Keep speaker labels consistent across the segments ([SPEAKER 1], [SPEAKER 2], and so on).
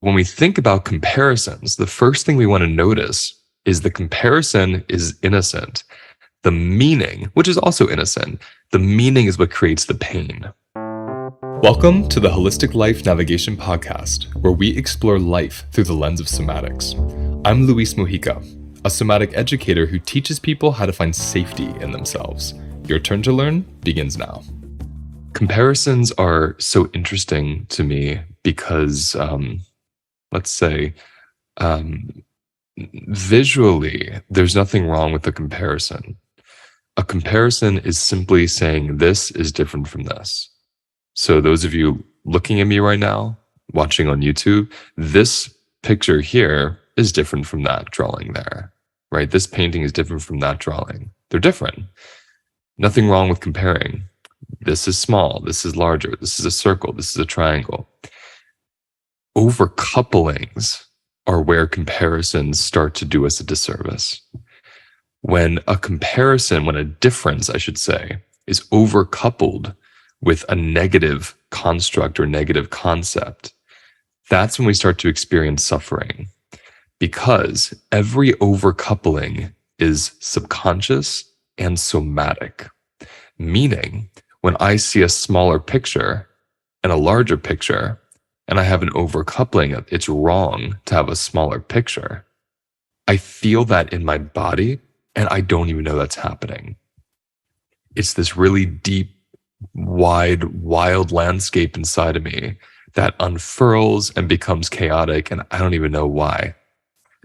[SPEAKER 1] when we think about comparisons, the first thing we want to notice is the comparison is innocent. The meaning, which is also innocent, the meaning is what creates the pain. Welcome to the Holistic Life Navigation Podcast, where we explore life through the lens of somatics. I'm Luis Mujica, a somatic educator who teaches people how to find safety in themselves. Your turn to learn begins now. Comparisons are so interesting to me because, visually, there's nothing wrong with the comparison. A comparison is simply saying this is different from this. So those of you looking at me right now, watching on YouTube, this picture here is different from that drawing there, right? This painting is different from that drawing. They're different. Nothing wrong with comparing. This is small, this is larger, this is a circle, this is a triangle. Overcouplings are where comparisons start to do us a disservice. When a difference, I should say, is overcoupled with a negative construct or negative concept, that's when we start to experience suffering. Because every overcoupling is subconscious and somatic. Meaning, when I see a smaller picture and a larger picture, and I have an overcoupling, it's wrong to have a smaller picture. I feel that in my body, and I don't even know that's happening. It's this really deep, wide, wild landscape inside of me that unfurls and becomes chaotic, and I don't even know why.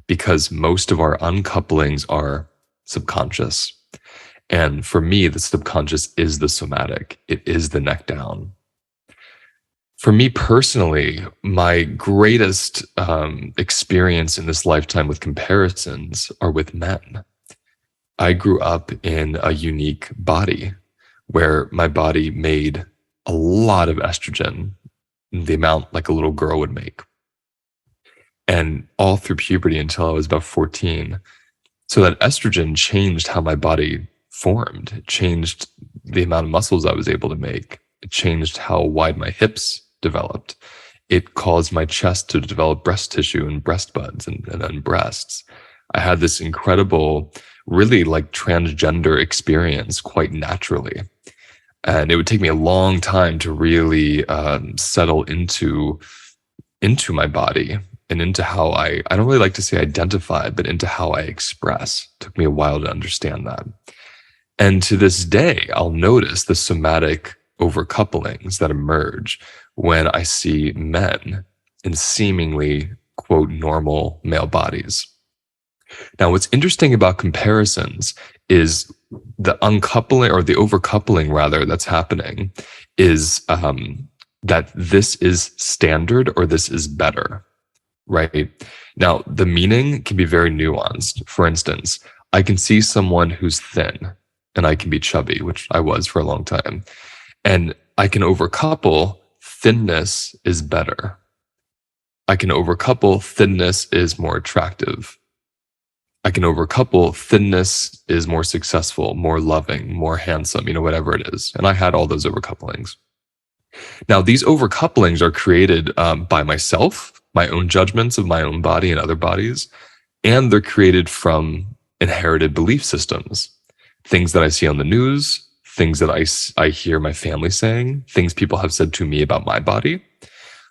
[SPEAKER 1] Because most of our uncouplings are subconscious. And for me, the subconscious is the somatic. It is the neck down. For me personally, my greatest experience in this lifetime with comparisons are with men. I grew up in a unique body where my body made a lot of estrogen, the amount like a little girl would make. And all through puberty until I was about 14. So that estrogen changed how my body formed. It changed the amount of muscles I was able to make. It changed how wide my hips developed. It caused my chest to develop breast tissue and breast buds and then breasts. I had this incredible, really like transgender experience quite naturally. And it would take me a long time to really settle into my body and into how I don't really like to say identify, but into how I express. It took me a while to understand that. And to this day, I'll notice the somatic overcouplings that emerge when I see men in seemingly, quote, normal male bodies. Now, what's interesting about comparisons is the uncoupling or the overcoupling rather that's happening is that this is standard or this is better, right? Now, the meaning can be very nuanced. For instance, I can see someone who's thin and I can be chubby, which I was for a long time. And I can overcouple thinness is better. I can overcouple thinness is more attractive. I can overcouple thinness is more successful, more loving, more handsome, whatever it is. And I had all those overcouplings. Now, these overcouplings are created by myself, my own judgments of my own body and other bodies, and they're created from inherited belief systems. Things that I see on the news, things that I hear my family saying, things people have said to me about my body.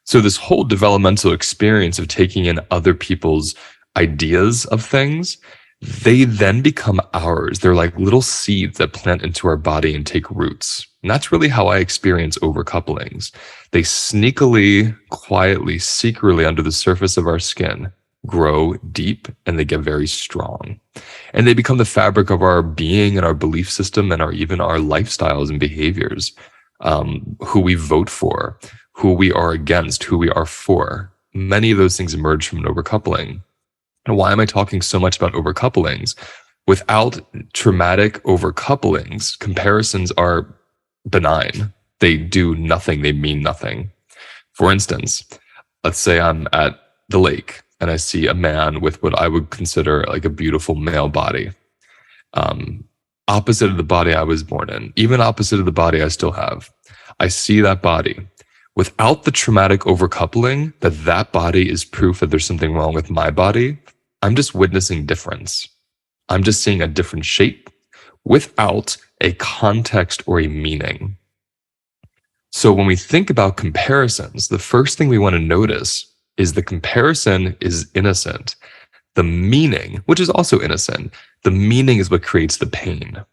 [SPEAKER 1] So this whole developmental experience of taking in other people's ideas of things, they then become ours. They're like little seeds that plant into our body and take roots. And that's really how I experience overcouplings. They sneakily, quietly, secretly under the surface of our skin grow deep and they get very strong. And they become the fabric of our being and our belief system and even our lifestyles and behaviors, who we vote for, who we are against, who we are for. Many of those things emerge from an overcoupling. And why am I talking so much about overcouplings? Without traumatic overcouplings, comparisons are benign. They do nothing. They mean nothing. For instance, let's say I'm at the lake and I see a man with what I would consider like a beautiful male body. Opposite of the body I was born in, even opposite of the body I still have. I see that body. Without the traumatic overcoupling, that body is proof that there's something wrong with my body, I'm just witnessing difference. I'm just seeing a different shape without a context or a meaning. So when we think about comparisons, the first thing we want to notice is the comparison is innocent. The meaning, which is also innocent, the meaning is what creates the pain.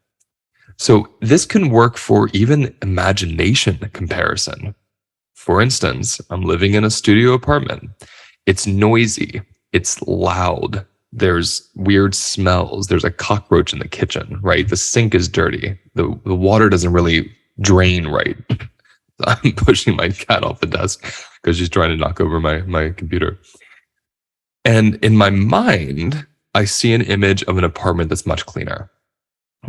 [SPEAKER 1] So this can work for even imagination comparison. For instance, I'm living in a studio apartment. It's noisy. It's loud. There's weird smells. There's a cockroach in the kitchen, right? The sink is dirty. The water doesn't really drain right. I'm pushing my cat off the desk because she's trying to knock over my computer. And in my mind, I see an image of an apartment that's much cleaner.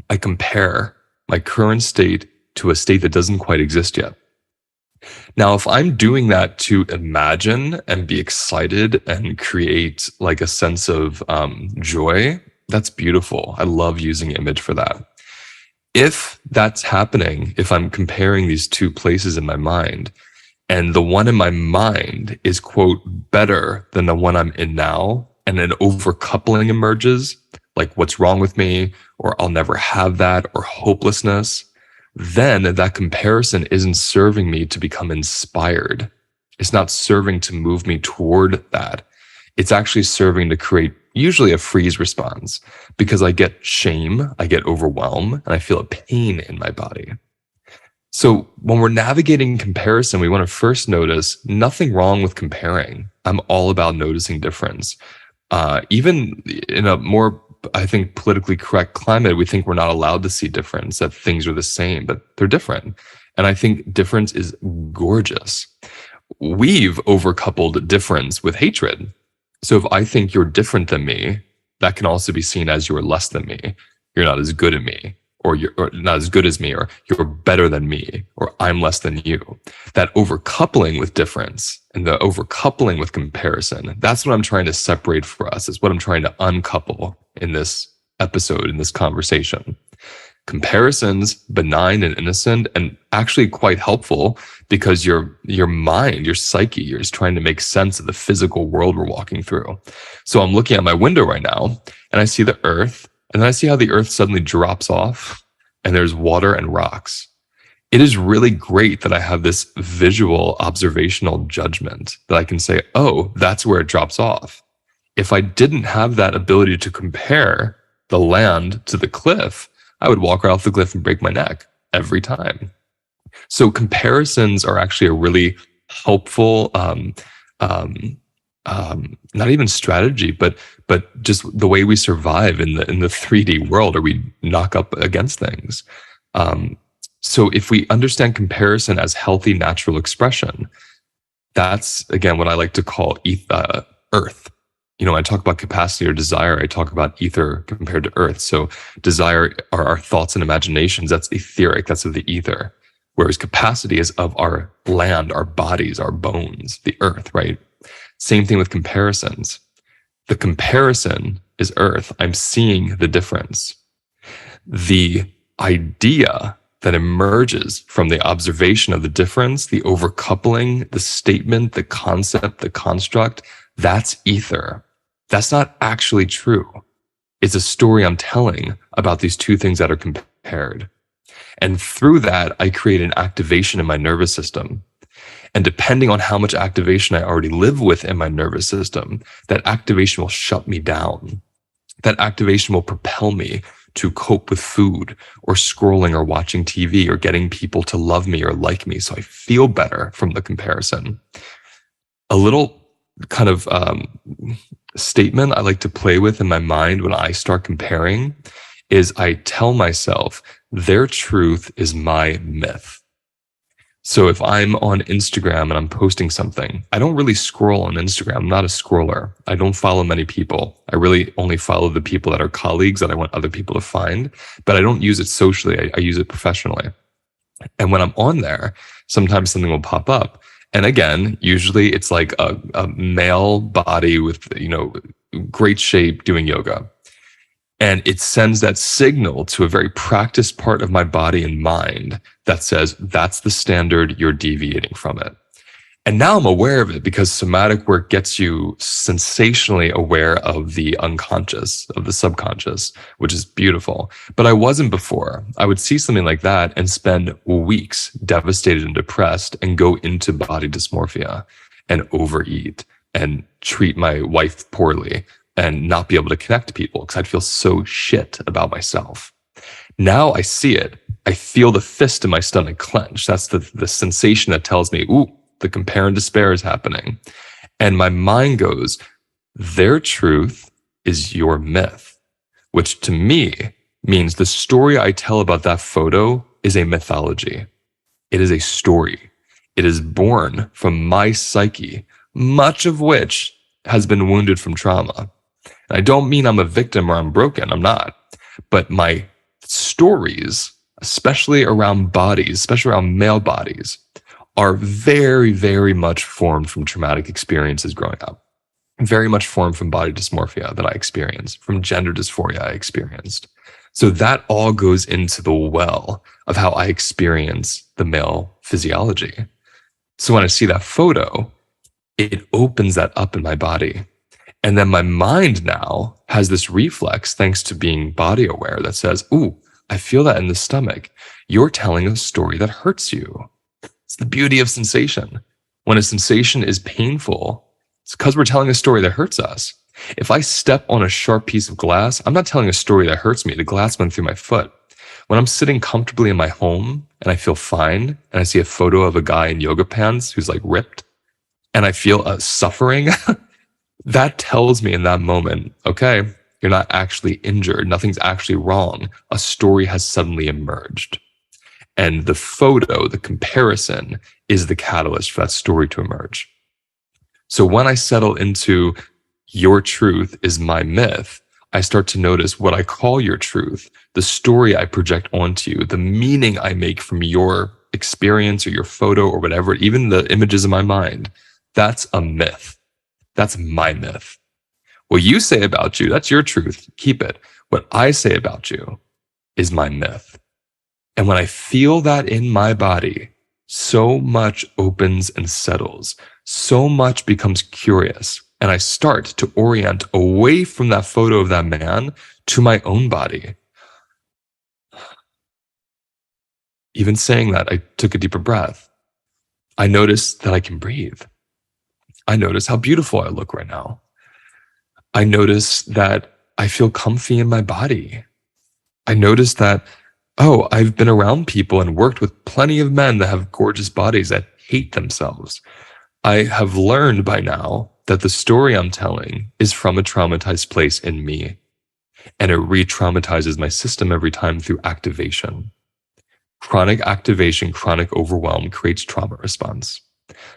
[SPEAKER 1] I compare my current state to a state that doesn't quite exist yet. Now, if I'm doing that to imagine and be excited and create like a sense of joy, that's beautiful. I love using image for that. If that's happening, if I'm comparing these two places in my mind, and the one in my mind is, quote, better than the one I'm in now, and an overcoupling emerges, like what's wrong with me, or I'll never have that, or hopelessness, then that comparison isn't serving me to become inspired. It's not serving to move me toward that. It's actually serving to create usually a freeze response because I get shame, I get overwhelmed, and I feel a pain in my body. So when we're navigating comparison, we want to first notice nothing wrong with comparing. I'm all about noticing difference. Even in a more, I think, politically correct climate, we think we're not allowed to see difference, that things are the same, but they're different. And I think difference is gorgeous. We've overcoupled difference with hatred. So if I think you're different than me, that can also be seen as you're less than me. You're not as good as me, or you're not as good as me, or you're better than me, or I'm less than you. That overcoupling with difference and the overcoupling with comparison, that's what I'm trying to separate for us. It's what I'm trying to uncouple in this episode, in this conversation. Comparisons, benign and innocent, and actually quite helpful because your mind, your psyche, you're just trying to make sense of the physical world we're walking through. So I'm looking at my window right now and I see the earth, and then I see how the earth suddenly drops off and there's water and rocks. It is really great that I have this visual observational judgment that I can say, oh, that's where it drops off. If I didn't have that ability to compare the land to the cliff, I would walk right off the cliff and break my neck every time. So comparisons are actually a really helpful, not even strategy, but just the way we survive in the 3D world, or we knock up against things. So if we understand comparison as healthy natural expression, that's again what I like to call earth. You know, when I talk about capacity or desire, I talk about ether compared to earth. So desire are our thoughts and imaginations. That's etheric. That's of the ether. Whereas capacity is of our land, our bodies, our bones, the earth, right? Same thing with comparisons. The comparison is earth. I'm seeing the difference. The idea that emerges from the observation of the difference, the overcoupling, the statement, the concept, the construct, that's ether. That's not actually true. It's a story I'm telling about these two things that are compared. And through that, I create an activation in my nervous system. And depending on how much activation I already live with in my nervous system, that activation will shut me down. That activation will propel me to cope with food or scrolling or watching TV or getting people to love me or like me so I feel better from the comparison. A little kind of statement I like to play with in my mind when I start comparing is I tell myself their truth is my myth. So if I'm on Instagram and I'm posting something, I don't really scroll on Instagram. I'm not a scroller. I don't follow many people. I really only follow the people that are colleagues that I want other people to find, but I don't use it socially. I use it professionally. And when I'm on there, sometimes something will pop up. And again, usually it's like a male body with, you know, great shape doing yoga. And it sends that signal to a very practiced part of my body and mind that says, that's the standard, you're deviating from it. And now I'm aware of it because somatic work gets you sensationally aware of the unconscious, of the subconscious, which is beautiful. But I wasn't before. I would see something like that and spend weeks devastated and depressed and go into body dysmorphia and overeat and treat my wife poorly and not be able to connect to people because I'd feel so shit about myself. Now I see it. I feel the fist in my stomach clench. That's the sensation that tells me, ooh, the compare and despair is happening. And my mind goes, their truth is your myth, which to me means the story I tell about that photo is a mythology. It is a story. It is born from my psyche, much of which has been wounded from trauma. And I don't mean I'm a victim or I'm broken. I'm not. But my stories, especially around bodies, especially around male bodies, are very, very much formed from traumatic experiences growing up. Very much formed from body dysmorphia that I experienced, from gender dysphoria I experienced. So that all goes into the well of how I experience the male physiology. So when I see that photo, it opens that up in my body. And then my mind now has this reflex, thanks to being body aware, that says, ooh, I feel that in the stomach. You're telling a story that hurts you. It's the beauty of sensation. When a sensation is painful, it's because we're telling a story that hurts us. If I step on a sharp piece of glass, I'm not telling a story that hurts me. The glass went through my foot. When I'm sitting comfortably in my home and I feel fine and I see a photo of a guy in yoga pants who's like ripped and I feel a suffering, that tells me in that moment, okay, you're not actually injured. Nothing's actually wrong. A story has suddenly emerged. And the photo, the comparison, is the catalyst for that story to emerge. So when I settle into your truth is my myth, I start to notice what I call your truth, the story I project onto you, the meaning I make from your experience or your photo or whatever, even the images in my mind. That's a myth. That's my myth. What you say about you, that's your truth. Keep it. What I say about you is my myth. And when I feel that in my body, so much opens and settles. So much becomes curious. And I start to orient away from that photo of that man to my own body. Even saying that, I took a deeper breath. I noticed that I can breathe. I notice how beautiful I look right now. I notice that I feel comfy in my body. I notice that, oh, I've been around people and worked with plenty of men that have gorgeous bodies that hate themselves. I have learned by now that the story I'm telling is from a traumatized place in me, and it re-traumatizes my system every time through activation. Chronic activation, chronic overwhelm creates trauma response.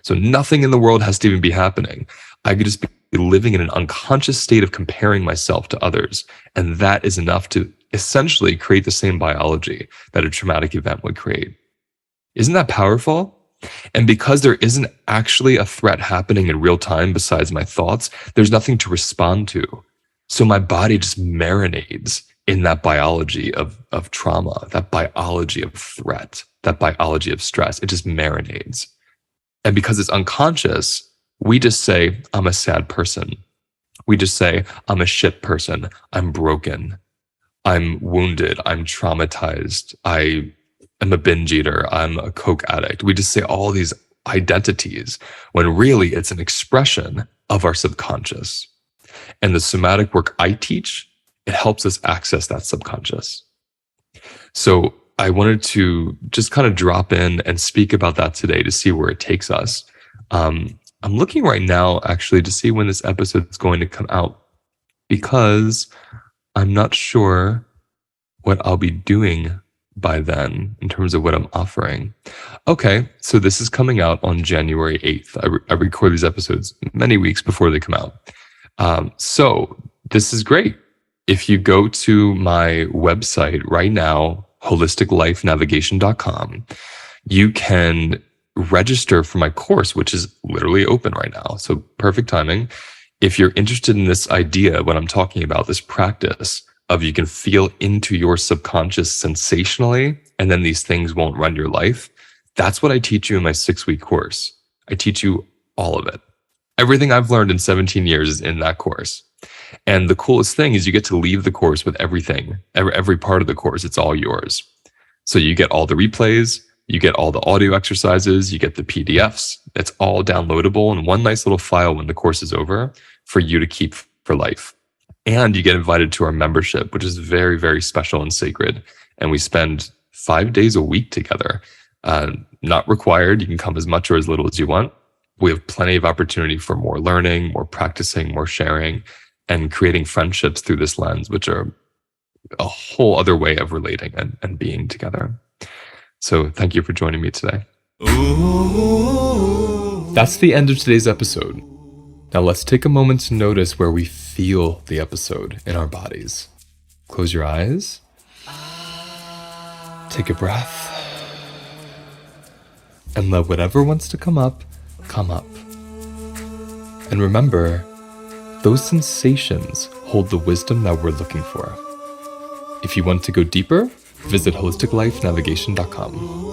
[SPEAKER 1] So nothing in the world has to even be happening. I could just be living in an unconscious state of comparing myself to others, and that is enough to essentially create the same biology that a traumatic event would create. Isn't that powerful? And because there isn't actually a threat happening in real time besides my thoughts, there's nothing to respond to. So my body just marinades in that biology of trauma, that biology of threat, that biology of stress. It just marinades. And because it's unconscious, we just say, I'm a sad person. We just say, I'm a shit person. I'm broken. I'm wounded. I'm traumatized. I am a binge eater. I'm a coke addict. We just say all these identities when really it's an expression of our subconscious. And the somatic work I teach, it helps us access that subconscious. So I wanted to just kind of drop in and speak about that today to see where it takes us. I'm looking right now actually to see when this episode is going to come out because I'm not sure what I'll be doing by then in terms of what I'm offering. Okay, so this is coming out on January 8th. I record these episodes many weeks before they come out. So this is great. If you go to my website right now, holisticlifenavigation.com, you can register for my course, which is literally open right now. So perfect timing. If you're interested in this idea, what I'm talking about, this practice of you can feel into your subconscious sensationally, and then these things won't run your life. That's what I teach you in my 6-week course. I teach you all of it. Everything I've learned in 17 years is in that course. And the coolest thing is you get to leave the course with everything, every part of the course. It's all yours. So you get all the replays, you get all the audio exercises, you get the PDFs. It's all downloadable in one nice little file when the course is over for you to keep for life. And you get invited to our membership, which is very, very special and sacred. And we spend 5 days a week together. Not required. You can come as much or as little as you want. We have plenty of opportunity for more learning, more practicing, more sharing, and creating friendships through this lens, which are a whole other way of relating and being together. So thank you for joining me today. That's the end of today's episode. Now let's take a moment to notice where we feel the episode in our bodies. Close your eyes. Take a breath. And let whatever wants to come up, come up. And remember, those sensations hold the wisdom that we're looking for. If you want to go deeper, visit holisticlifenavigation.com.